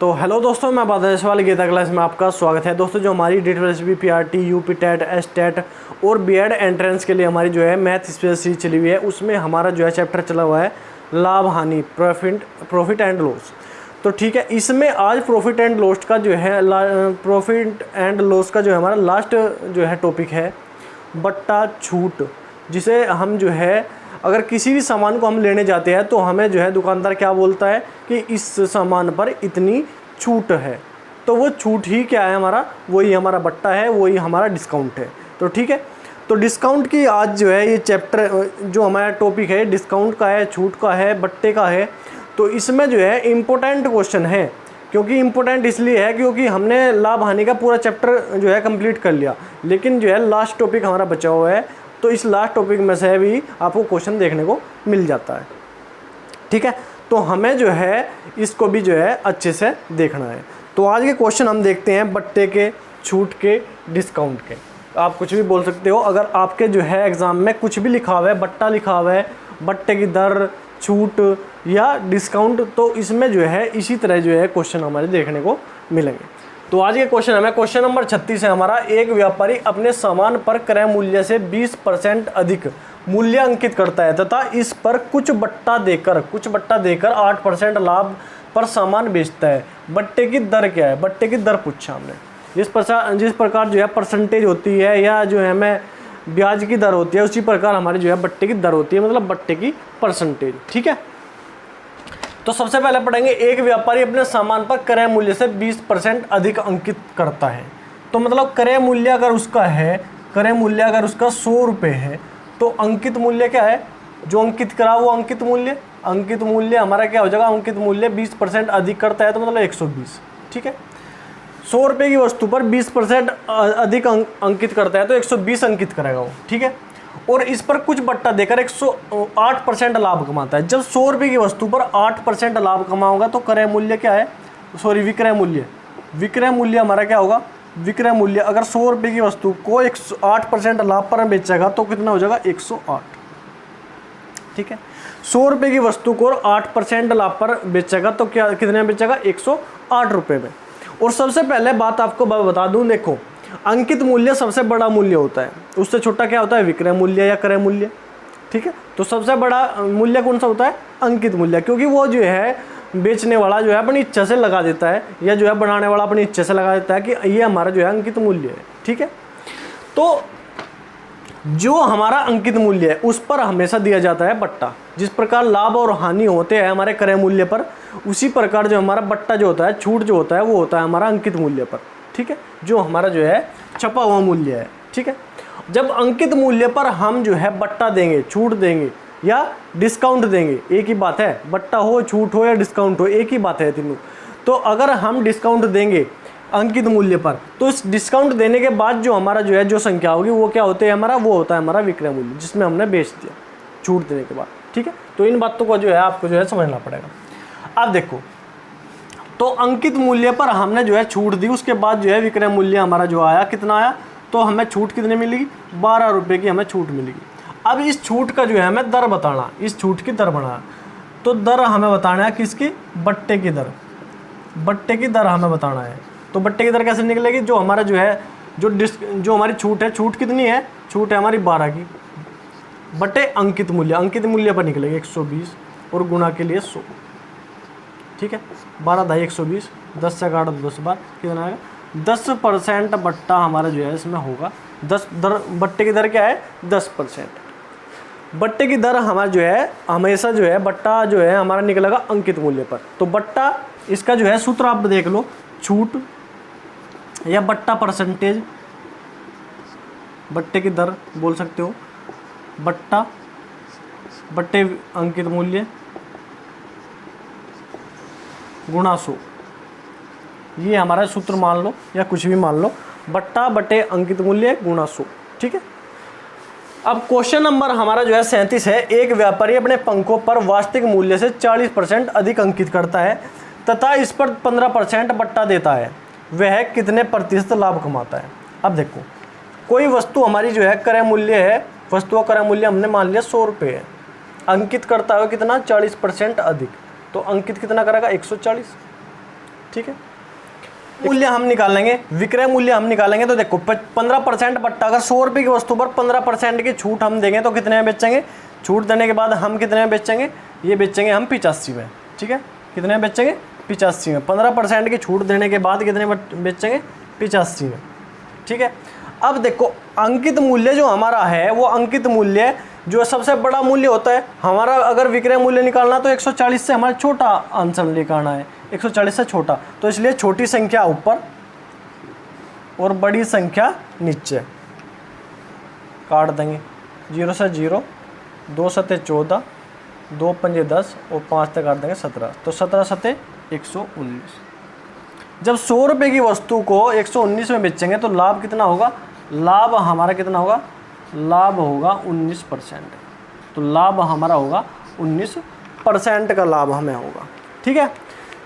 तो हेलो दोस्तों, मैं बादल सवाल गीता क्लास में आपका स्वागत है। दोस्तों, जो हमारी डेट रेसिपी पीआरटी, यूपी टेट, एसटेट और बीएड एंट्रेंस के लिए हमारी जो है मैथ स्पेशल सीरीज चली हुई है, उसमें हमारा जो है चैप्टर चला हुआ है लाभ हानि, प्रॉफिट एंड लॉस। तो ठीक है, इसमें आज प्रॉफिट एंड लॉस का जो है हमारा लास्ट जो है टॉपिक है बट्टा छूट, जिसे हम जो है अगर किसी भी सामान को हम लेने जाते हैं तो हमें जो है दुकानदार क्या बोलता है कि इस सामान पर इतनी छूट है। तो वो छूट ही क्या है हमारा, वही हमारा बट्टा है, वही हमारा डिस्काउंट है। तो ठीक है, तो डिस्काउंट की आज जो है ये चैप्टर जो हमारा टॉपिक है डिस्काउंट का है, छूट का है, बट्टे का है। तो इसमें जो है इम्पोर्टेंट क्वेश्चन है, क्योंकि इम्पोर्टेंट इसलिए है क्योंकि हमने लाभ हानि का पूरा चैप्टर जो है कंप्लीट कर लिया, लेकिन जो है लास्ट टॉपिक हमारा बचा हुआ है। तो इस लास्ट टॉपिक में से भी आपको क्वेश्चन देखने को मिल जाता है। ठीक है, तो हमें जो है इसको भी जो है अच्छे से देखना है। तो आज के क्वेश्चन हम देखते हैं बट्टे के, छूट के, डिस्काउंट के। आप कुछ भी बोल सकते हो। अगर आपके जो है एग्ज़ाम में कुछ भी लिखा हुआ है, बट्टा लिखा हुआ है, बट्टे की दर, छूट या डिस्काउंट, तो इसमें जो है इसी तरह जो है क्वेश्चन हमारे देखने को मिलेंगे। तो आज के क्वेश्चन हमें क्वेश्चन नंबर 36 है हमारा। एक व्यापारी अपने सामान पर क्रय मूल्य से 20% अधिक मूल्य अंकित करता है तथा इस पर कुछ बट्टा देकर 8% लाभ पर सामान बेचता है। बट्टे की दर क्या है? बट्टे की दर पूछा हमने। जिस प्रकार जो है परसेंटेज होती है या जो है हमें ब्याज की दर होती है, उसी प्रकार हमारी जो है बट्टे की दर होती है, मतलब बट्टे की परसेंटेज। ठीक है, तो सबसे पहले पढ़ेंगे एक व्यापारी अपने सामान पर क्रय मूल्य से 20% अधिक अंकित करता है। तो मतलब क्रय मूल्य अगर उसका 100 रुपये है तो अंकित मूल्य क्या है? जो अंकित करा वो अंकित मूल्य हमारा क्या हो जाएगा? अंकित मूल्य 20% अधिक करता है तो मतलब 120। ठीक है, 100 रुपये की वस्तु पर 20% अधिक अंकित करता है तो 120 अंकित करेगा वो। ठीक है, और इस पर कुछ बट्टा देकर 108% लाभ कमाता है। जब 100 रुपये की वस्तु पर 8% लाभ कमाओगा तो क्रय मूल्य क्या है? विक्रय मूल्य हमारा क्या होगा? विक्रय मूल्य अगर 100 रुपये की वस्तु को 8% लाभ पर बेचेगा तो कितना हो जाएगा? 108। ठीक है, 100 रुपये की वस्तु को 8% लाभ पर बेचेगा तो क्या कितने में बेचेगा? 108 रुपये में। और सबसे पहले बात आपको बता दूं, देखो अंकित मूल्य सबसे बड़ा मूल्य होता है, उससे छोटा क्या होता है? विक्रय मूल्य या क्रय मूल्य। ठीक है, तो सबसे बड़ा मूल्य कौन सा होता है? अंकित मूल्य, क्योंकि वो जो है बेचने वाला जो है अपनी इच्छा से लगा देता है, या जो है बनाने वाला अपनी इच्छा से लगा देता है कि ये हमारा जो है अंकित मूल्य है। ठीक है, तो जो हमारा अंकित मूल्य है उस पर हमेशा दिया जाता है बट्टा। जिस प्रकार लाभ और हानि होते हैं हमारे क्रय मूल्य पर, उसी प्रकार जो हमारा बट्टा जो होता है, छूट जो होता है, वो होता है हमारा अंकित मूल्य पर। ठीक है, जो हमारा जो है छपा हुआ मूल्य है। ठीक है, जब अंकित मूल्य पर हम जो है बट्टा देंगे, छूट देंगे या डिस्काउंट देंगे, एक ही बात है। बट्टा हो, छूट हो या डिस्काउंट हो, एक ही बात है तीनों। तो अगर हम डिस्काउंट देंगे अंकित मूल्य पर तो इस डिस्काउंट देने के बाद जो हमारा जो है जो संख्या होगी वो क्या होते हैं? वो होता है हमारा विक्रय मूल्य, जिसमें हमने बेच दिया छूट देने के बाद। ठीक है, तो इन बातों को जो है आपको जो है समझना पड़ेगा। अब देखो, तो अंकित मूल्य पर हमने जो है छूट दी, उसके बाद जो है विक्रय मूल्य हमारा जो आया, कितना आया? तो हमें छूट कितने मिलेगी? 12 रुपये की हमें छूट मिलेगी। अब इस छूट का जो है हमें दर बताना, इस छूट की दर बनाना। तो दर हमें बताना है किसकी? बट्टे की दर। बट्टे की दर हमें बताना है। तो बट्टे की दर कैसे निकलेगी? जो हमारा जो है जो हमारी छूट है, छूट कितनी है? छूट है हमारी 12 की, बट्टे अंकित मूल्य पर निकलेगी 120 और गुणा के लिए 100। ठीक है, 12 × 120, 10 से काट दो 10 बार, कितना आएगा? 10% बट्टा हमारा जो है इसमें होगा। बट्टे की दर क्या है? 10%। बट्टे की दर हमारा जो है हमेशा जो है बट्टा जो है हमारा निकलेगा अंकित मूल्य पर। तो बट्टा, इसका जो है सूत्र आप देख लो, छूट या बट्टा परसेंटेज, बट्टे की दर बोल सकते हो, बट्टे अंकित मूल्य गुणा 100, ये हमारा सूत्र मान लो या कुछ भी मान लो, बट्टा बटे अंकित मूल्य गुणा 100। ठीक है, अब क्वेश्चन नंबर हमारा जो है 37 है। एक व्यापारी अपने पंखों पर वास्तविक मूल्य से 40% अधिक अंकित करता है तथा इस पर 15% बट्टा देता है, वह कितने प्रतिशत लाभ कमाता है? अब देखो, कोई वस्तु हमारी जो है क्रय मूल्य है, वस्तु का क्रय मूल्य हमने मान लिया 100 रुपये है, अंकित करता है कितना? 40% अधिक, तो अंकित कितना करेगा? 140। ठीक है। मूल्य हम निकालेंगे, विक्रय मूल्य हम निकालेंगे तो देखो 15% बट्टा, अगर 100 रुपये की वस्तु पर 15% की छूट हम देंगे तो कितने में बेचेंगे, छूट देने के बाद हम कितने में बेचेंगे, ये बेचेंगे हम 85 में, ठीक है। कितने में बेचेंगे, 85 में। 15% की छूट देने के बाद कितने में बेचेंगे, 85 में, ठीक है। अब देखो अंकित मूल्य जो हमारा है वो अंकित मूल्य जो सबसे बड़ा मूल्य होता है हमारा, अगर विक्रय मूल्य निकालना तो 140 से हमारा छोटा आंसर निकालना है, 140 से छोटा, तो इसलिए छोटी संख्या ऊपर और बड़ी संख्या नीचे काट देंगे। 0 से 0, 2 सते 14, 2 पंजे 10 और 5 तक काट देंगे 17, तो 17 सते 119। जब 100 रुपये की वस्तु को 119 में बेचेंगे तो लाभ कितना होगा, लाभ हमारा कितना होगा, लाभ होगा 19%। तो लाभ हमारा होगा 19% का लाभ हमें होगा, ठीक है।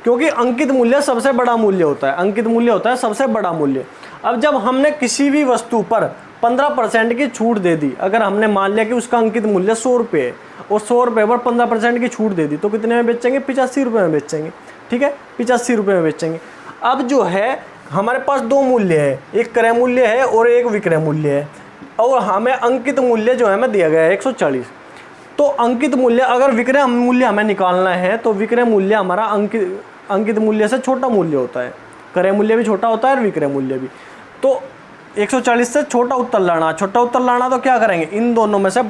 क्योंकि अंकित मूल्य सबसे बड़ा मूल्य होता है, अंकित मूल्य होता है सबसे बड़ा मूल्य। अब जब हमने किसी भी वस्तु पर 15% की छूट दे दी, अगर हमने मान लिया कि उसका अंकित मूल्य 100 रुपये है और 100 रुपये पर 15% की छूट दे दी तो कितने में बेचेंगे, 85 रुपये में बेचेंगे, ठीक है, 85 रुपये में बेचेंगे। अब जो है हमारे पास दो मूल्य है, एक क्रय मूल्य है और एक विक्रय मूल्य है, और हमें अंकित मूल्य जो है हमें दिया गया है 140। तो अंकित मूल्य, अगर विक्रय मूल्य हमें निकालना है तो विक्रय मूल्य हमारा अंकित मूल्य से छोटा मूल्य होता है, क्रय मूल्य भी छोटा होता है और विक्रय मूल्य भी। तो 140 से छोटा उत्तर लाना, छोटा उत्तर लाना तो क्या करेंगे, इन दोनों में से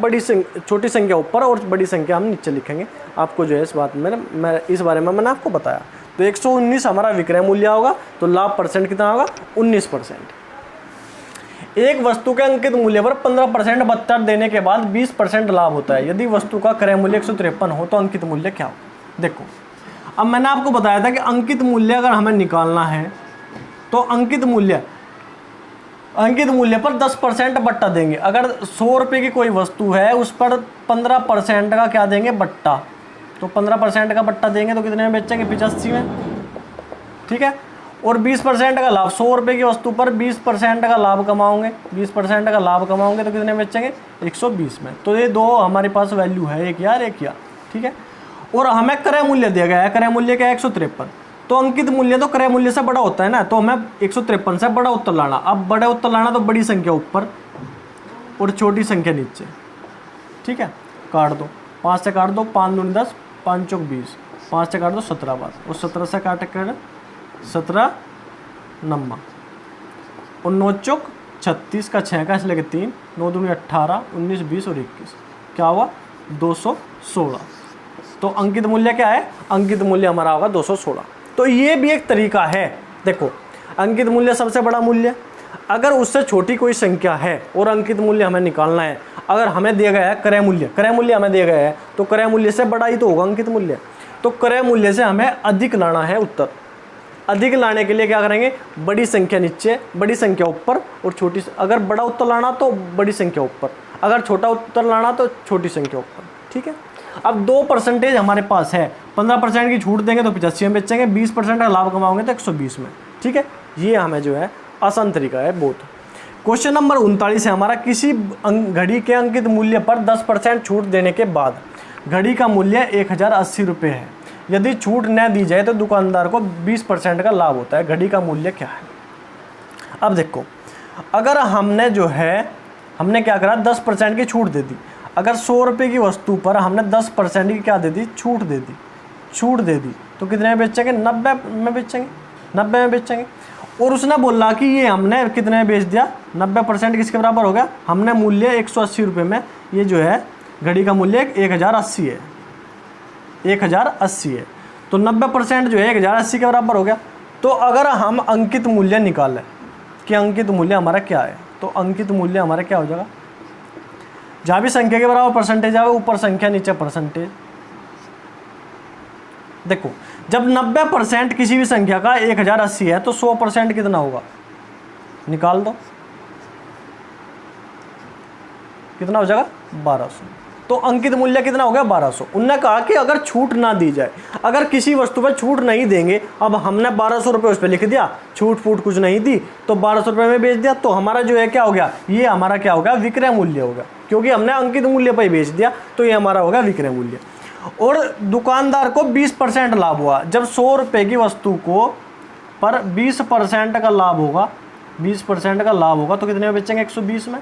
छोटी संख्या ऊपर और बड़ी संख्या हम नीचे लिखेंगे। आपको जो है इस बात में मैं इस बारे में मैंने आपको बताया। तो 119 हमारा विक्रय मूल्य होगा, तो लाभ परसेंट कितना होगा, 19%। एक वस्तु के अंकित मूल्य पर 15% बत्तर देने के बाद 20% लाभ होता है। यदि वस्तु का क्रय मूल्य 153 हो तो अंकित मूल्य क्या हो। देखो अब मैंने आपको बताया था कि अंकित मूल्य अगर हमें निकालना है तो अंकित मूल्य पर 10% बट्टा देंगे। अगर 100 रुपये की कोई वस्तु है उस पर 15% का क्या देंगे, बट्टा, तो 15% का बट्टा देंगे तो कितने में बेचेंगे, 85 में, ठीक है। और 20% का लाभ, 100 रुपये की वस्तु पर 20% का लाभ कमाओगे, 20% का लाभ कमाओगे तो कितने में बेचेंगे, 120 में। तो ये दो हमारे पास वैल्यू है, एक यार, ठीक है। और हमें क्रय मूल्य दिया गया है, क्रय मूल्य क्या है, 153। तो अंकित मूल्य तो क्रय मूल्य से बड़ा होता है ना, तो हमें 153 से बड़ा उत्तर लाना। अब बड़े उत्तर लाना तो बड़ी संख्या ऊपर और छोटी संख्या नीचे, ठीक है। काट दो, 5 से काट दो, 5 दूनी 10, 5 चौक 20, 5 से काट दो 17 बार, और 17 से काट कर 17 नम्मा, और 9 चौक 36 का 6 का इसलिए 3, 9 दूनी 18, 19 20 और 21, क्या हुआ, 216। तो अंकित मूल्य क्या है, अंकित मूल्य हमारा होगा 216। तो ये भी एक तरीका है। देखो अंकित मूल्य सबसे बड़ा मूल्य, अगर उससे छोटी कोई संख्या है और अंकित मूल्य हमें निकालना है, अगर हमें दिया गया है क्रय मूल्य हमें दिया गया है तो क्रय मूल्य से बड़ा ही तो होगा अंकित मूल्य। तो क्रय मूल्य से हमें अधिक लाना है उत्तर। अधिक लाने के लिए क्या करेंगे, बड़ी संख्या नीचे, बड़ी संख्या ऊपर और छोटी, अगर बड़ा उत्तर लाना तो बड़ी संख्या ऊपर, अगर छोटा उत्तर लाना तो छोटी संख्या ऊपर, ठीक है। अब 2% हमारे पास है, 15% की छूट देंगे तो 85 में बेचेंगे, 20% का लाभ कमाओगे तो 120 में, ठीक है। ये हमें जो है आसान तरीका है बहुत। क्वेश्चन नंबर 39 है हमारा, किसी घड़ी के अंकित मूल्य पर 10% छूट देने के बाद घड़ी का मूल्य 1080 रुपये है। यदि छूट न दी जाए तो दुकानदार को 20% का लाभ होता है। घड़ी का मूल्य क्या है। अब देखो अगर हमने क्या करा, 10% की छूट दे दी। अगर 100 रुपये की वस्तु पर हमने 10% की क्या दे दी, छूट दे दी, तो कितने में बेचेंगे, 90 में बेचेंगे, 90 में बेचेंगे। और उसने बोला कि ये हमने कितने में बेच दिया, 90% किसके बराबर हो गया, हमने मूल्य 180 रुपये में, ये जो है घड़ी का मूल्य 1080 है, 1080 है, तो 90% जो है 1080 के बराबर हो गया। तो अगर हम अंकित मूल्य निकालें कि अंकित मूल्य हमारा क्या है, तो अंकित मूल्य हमारा क्या हो जाएगा, जहाँ भी संख्या के बराबर परसेंटेज आवे, ऊपर संख्या नीचे परसेंटेज। देखो जब 90% किसी भी संख्या का 1080 है तो 100% कितना होगा, निकाल दो, कितना हो जाएगा, 1200। तो अंकित मूल्य कितना हो गया, 1200। उन्होंने कहा कि अगर छूट ना दी जाए, अगर किसी वस्तु पर छूट नहीं देंगे, अब हमने 1200 रुपये उस पर लिख दिया, छूट फूट कुछ नहीं दी तो 1200 रुपये में बेच दिया, तो हमारा जो है क्या हो गया, ये हमारा क्या हो गया, विक्रय मूल्य हो गया, क्योंकि हमने अंकित मूल्य पर ही बेच दिया, तो ये हमारा होगा विक्रय मूल्य। और दुकानदार को 20% लाभ हुआ। जब 100 रुपये की वस्तु को पर 20% का लाभ होगा, 20% का लाभ होगा तो कितने में बेचेंगे? 120 में।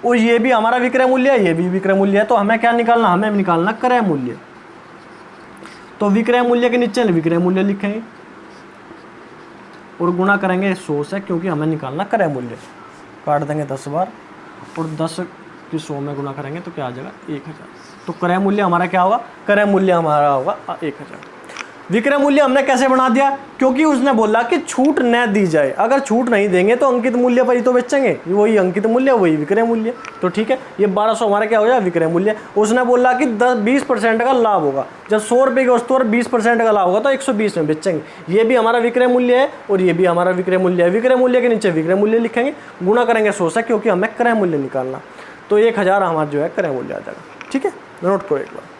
और ये भी हमारा विक्रय मूल्य है, ये भी विक्रय मूल्य है, तो हमें क्या निकालना? हमें निकालना क्रय मूल्य। तो विक्रय मूल्य के नीचे विक्रय मूल्य लिखेंगे और गुणा करेंगे 100 से, क्योंकि हमें निकालना क्रय मूल्य। काट देंगे 10 बार और 10 की 100 में गुणा करेंगे तो क्या आ जाएगा? 1000। तो क्रय मूल्य हमारा क्या होगा? क्रय मूल्य हमारा होगा 1000। विक्रय मूल्य हमने कैसे बना दिया? क्योंकि उसने बोला कि छूट न दी जाए, अगर छूट नहीं देंगे तो अंकित मूल्य पर ही तो बेचेंगे, वही अंकित मूल्य वही विक्रय मूल्य। तो ठीक है, ये 1200 हमारा क्या हो जाए? विक्रय मूल्य। उसने बोला कि 20% का लाभ होगा, जब 100 रुपये की वस्तु और 20% का लाभ होगा तो 120 में बेचेंगे। ये भी हमारा विक्रय मूल्य है और ये भी हमारा विक्रय मूल्य है। विक्रय मूल्य के नीचे विक्रय मूल्य लिखेंगे, गुणा करेंगे 100 से, क्योंकि हमें क्रय मूल्य निकालना। तो 1000 हमारा जो है क्रय मूल्य आ जाएगा। ठीक है, नोट करो एक बार।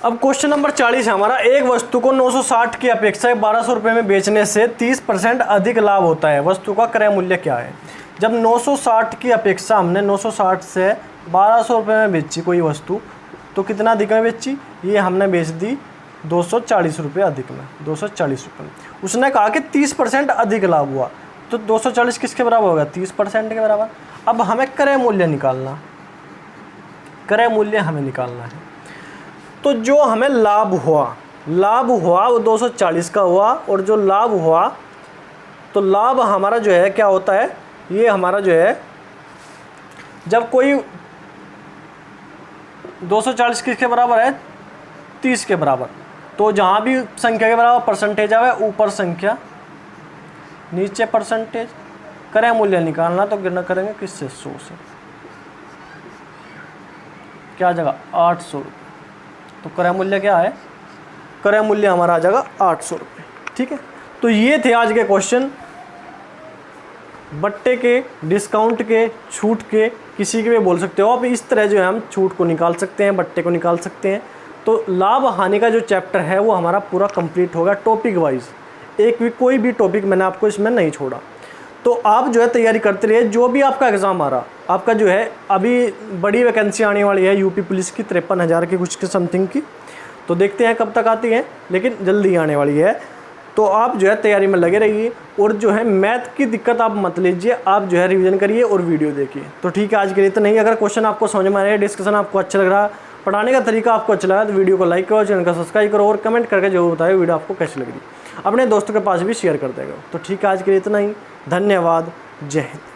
अब क्वेश्चन नंबर 40 है हमारा, एक वस्तु को 960 की अपेक्षा 1200 रुपये में बेचने से 30% अधिक लाभ होता है, वस्तु का क्रय मूल्य क्या है? जब 960 की अपेक्षा हमने 960 से 1200 रुपये में बेची कोई वस्तु, तो कितना अधिक में बेची? ये हमने बेच दी 240 रुपये अधिक में, 240 रुपये में। उसने कहा कि 30% अधिक लाभ हुआ, तो 240 किसके बराबर होगा? 30% के बराबर। अब हमें क्रय मूल्य निकालना, क्रय मूल्य हमें निकालना है। तो जो हमें लाभ हुआ वो 240 का हुआ, और जो लाभ हुआ तो लाभ हमारा जो है क्या होता है? ये हमारा जो है, जब कोई 240 किसके बराबर है? 30 के बराबर। तो जहाँ भी संख्या के बराबर परसेंटेज आवे, ऊपर संख्या नीचे परसेंटेज। क्रय मूल्य निकालना तो गिनना करेंगे किससे? 100 से। क्या आ जाएगा? 800 रुपये। तो क्रय मूल्य क्या है? क्रय मूल्य हमारा आ जाएगा 800 रुपये। ठीक है, तो ये थे आज के क्वेश्चन, बट्टे के, डिस्काउंट के, छूट के, किसी के भी बोल सकते हो आप। इस तरह जो है हम छूट को निकाल सकते हैं, बट्टे को निकाल सकते हैं। तो लाभ हानि का जो चैप्टर है वो हमारा पूरा कंप्लीट होगा टॉपिक वाइज। एक भी कोई भी टॉपिक मैंने आपको इसमें नहीं छोड़ा। तो आप जो है तैयारी करते रहिए, जो भी आपका एग्ज़ाम आ रहा, आपका जो है अभी बड़ी वैकेंसी आने वाली है यूपी पुलिस की 53,000 की कुछ के समथिंग की, तो देखते हैं कब तक आती है, लेकिन जल्दी आने वाली है। तो आप जो है तैयारी में लगे रहिए, और जो है मैथ की दिक्कत आप मत लीजिए, आप जो है रिवीजन करिए और वीडियो देखिए। तो ठीक है, आज के लिए इतना ही। अगर क्वेश्चन आपको समझ में आ रहा है, डिस्कशन आपको अच्छा लग रहा है, पढ़ाने का तरीका आपको अच्छा लगा, तो वीडियो को लाइक करो, चैनल का सब्सक्राइब करो और कमेंट करके जरूर बताओ वीडियो आपको कैसी लग रही। अपने दोस्तों के पास भी शेयर कर देगा। तो ठीक है, आज के लिए इतना ही। धन्यवाद। जय हिंद।